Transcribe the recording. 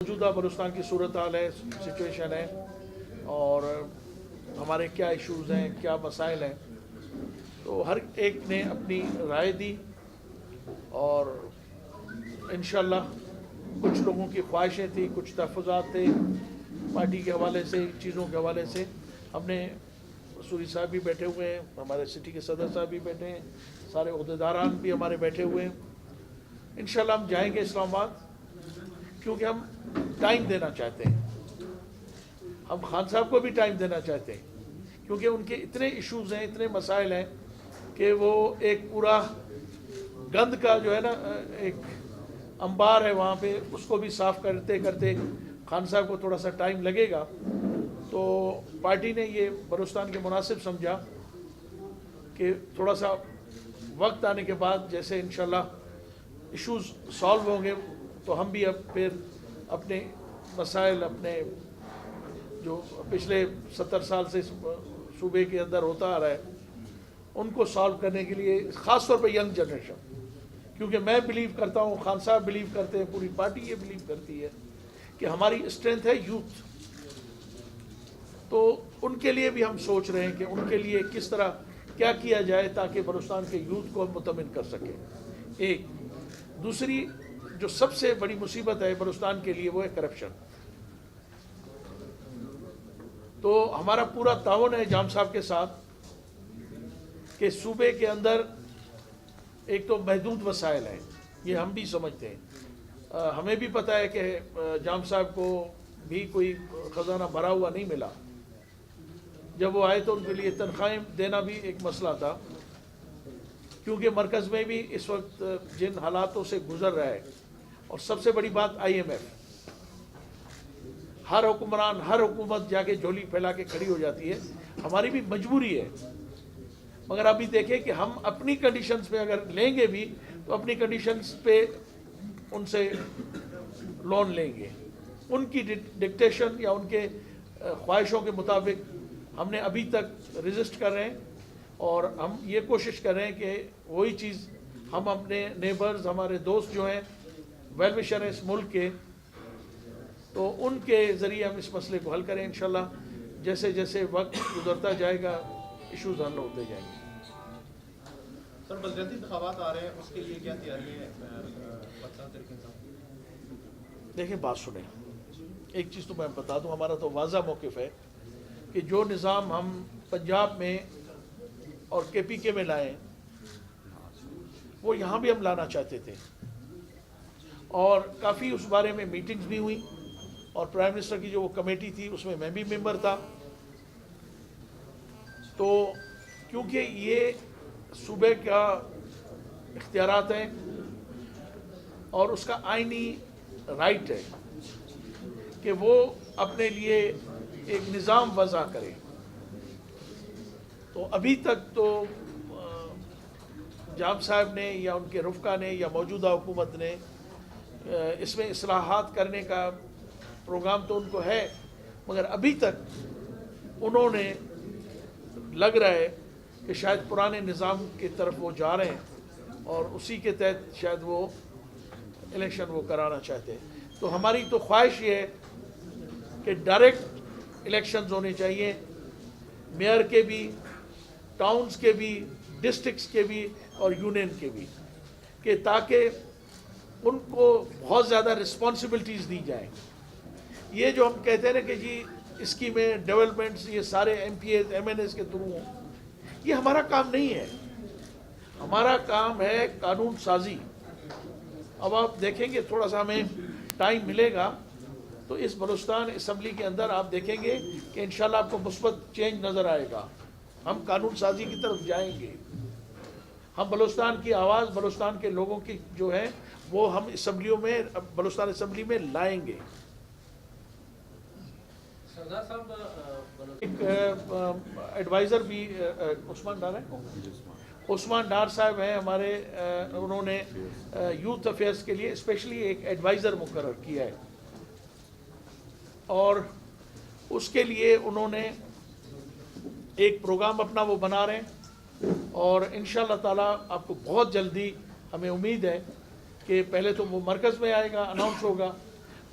موجودہ بلوچستان کی صورتحال ہے، سچویشن ہے اور ہمارے کیا ایشوز ہیں، کیا مسائل ہیں، تو ہر ایک نے اپنی رائے دی اور انشاءاللہ کچھ لوگوں کی خواہشیں تھیں، کچھ تحفظات تھے پارٹی کے حوالے سے، چیزوں کے حوالے سے۔ ہم نے سوری صاحب بھی بیٹھے ہوئے ہیں، ہمارے سٹی کے صدر صاحب بھی بیٹھے ہیں، سارے عہدیداران بھی ہمارے بیٹھے ہوئے ہیں۔ انشاءاللہ ہم جائیں گے اسلام آباد، کیونکہ ہم ٹائم دینا چاہتے ہیں، ہم خان صاحب کو بھی ٹائم دینا چاہتے ہیں، کیونکہ ان کے اتنے ایشوز ہیں، اتنے مسائل ہیں کہ وہ ایک پورا گند کا جو ہے نا ایک انبار ہے وہاں پہ، اس کو بھی صاف کرتے کرتے خان صاحب کو تھوڑا سا ٹائم لگے گا۔ تو پارٹی نے یہ بلوچستان کے مناسب سمجھا کہ تھوڑا سا وقت آنے کے بعد جیسے انشاءاللہ ایشوز سالو ہوں گے تو ہم بھی اب پھر اپنے مسائل، اپنے جو پچھلے 70 سال سے صوبے کے اندر ہوتا آ رہا ہے ان کو سالو کرنے کے لیے، خاص طور پہ ینگ جنریشن، کیونکہ میں بلیو کرتا ہوں، خان صاحب بلیو کرتے ہیں، پوری پارٹی یہ بلیو کرتی ہے کہ ہماری اسٹرینتھ ہے یوتھ۔ تو ان کے لیے بھی ہم سوچ رہے ہیں کہ ان کے لیے کس طرح کیا کیا جائے تاکہ بلوچستان کے یوتھ کو ہم مطمئن کر سکیں۔ ایک دوسری جو سب سے بڑی مصیبت ہے بلوچستان کے لیے وہ ہے کرپشن۔ تو ہمارا پورا تعاون ہے جام صاحب کے ساتھ کہ صوبے کے اندر ایک تو محدود وسائل ہیں، یہ ہم بھی سمجھتے ہیں، ہمیں بھی پتہ ہے کہ جام صاحب کو بھی کوئی خزانہ بھرا ہوا نہیں ملا۔ جب وہ آئے تو ان کے لیے تنخواہیں دینا بھی ایک مسئلہ تھا، کیونکہ مرکز میں بھی اس وقت جن حالاتوں سے گزر رہا ہے، اور سب سے بڑی بات IMF، ہر حکمران، ہر حکومت جا کے جھولی پھیلا کے کھڑی ہو جاتی ہے، ہماری بھی مجبوری ہے۔ مگر ابھی دیکھیں کہ ہم اپنی کنڈیشنز پہ اگر لیں گے بھی تو اپنی کنڈیشنز پہ ان سے لون لیں گے، ان کی ڈکٹیشن یا ان کے خواہشوں کے مطابق ہم نے ابھی تک ریزسٹ کر رہے ہیں، اور ہم یہ کوشش کر رہے ہیں کہ وہی چیز ہم اپنے نیبرز، ہمارے دوست جو ہیں ویل وشر ہیں اس ملک کے، تو ان کے ذریعے ہم اس مسئلے کو حل کریں انشاءاللہ۔ جیسے جیسے وقت گزرتا جائے گا ایشوز حل ہوتے جائیں گے۔ سر بلدیاتی انتخابات آ رہے ہیں، اس کے لیے کیا تیاری ہے؟ دیکھیں بات سنیں، ایک چیز تو میں بتا دوں، ہمارا تو واضح موقف ہے کہ جو نظام ہم پنجاب میں اور KPK میں لائے وہ یہاں بھی ہم لانا چاہتے تھے، اور کافی اس بارے میں میٹنگز بھی ہوئی، اور پرائم منسٹر کی جو وہ کمیٹی تھی اس میں بھی ممبر تھا۔ تو کیونکہ یہ صوبے کا اختیارات ہیں اور اس کا آئینی رائٹ ہے کہ وہ اپنے لیے ایک نظام وضع کرے، تو ابھی تک تو جام صاحب نے یا ان کے رفقا نے یا موجودہ حکومت نے اس میں اصلاحات کرنے کا پروگرام تو ان کو ہے، مگر ابھی تک انہوں نے لگ رہا ہے کہ شاید پرانے نظام کی طرف وہ جا رہے ہیں اور اسی کے تحت شاید وہ الیکشن وہ کرانا چاہتے ہیں۔ تو ہماری تو خواہش یہ ہے کہ ڈائریکٹ الیکشنز ہونے چاہیے، میئر کے بھی، ٹاؤنز کے بھی، ڈسٹرکٹس کے بھی اور یونین کے بھی، کہ تاکہ ان کو بہت زیادہ رسپانسبلٹیز دی جائیں۔ یہ جو ہم کہتے ہیں نا کہ جی اسکیمیں، ڈیولپمنٹس یہ سارے MPAs MNAs کے تھرو ہوں، یہ ہمارا کام نہیں ہے، ہمارا کام ہے قانون سازی۔ اب آپ دیکھیں گے تھوڑا سا ہمیں ٹائم ملے گا تو اس بلوچستان اسمبلی کے اندر آپ دیکھیں گے کہ انشاءاللہ آپ کو مثبت چینج نظر آئے گا، ہم قانون سازی کی طرف جائیں گے، ہم بلوچستان کی آواز، بلوچستان کے لوگوں کی جو ہے وہ ہم اسمبلیوں میں، بلوچستان اسمبلی میں لائیں گے۔ سردار صاحب ایک ایڈوائزر بھی عثمان ڈار صاحب ہیں ہمارے، انہوں نے یوتھ افیئرس کے لیے اسپیشلی ایک ایڈوائزر مقرر کیا ہے، اور اس کے لیے انہوں نے ایک پروگرام اپنا وہ بنا رہے ہیں، اور انشاءاللہ تعالیٰ آپ کو بہت جلدی ہمیں امید ہے کہ پہلے تو وہ مرکز میں آئے گا، اناؤنس ہوگا،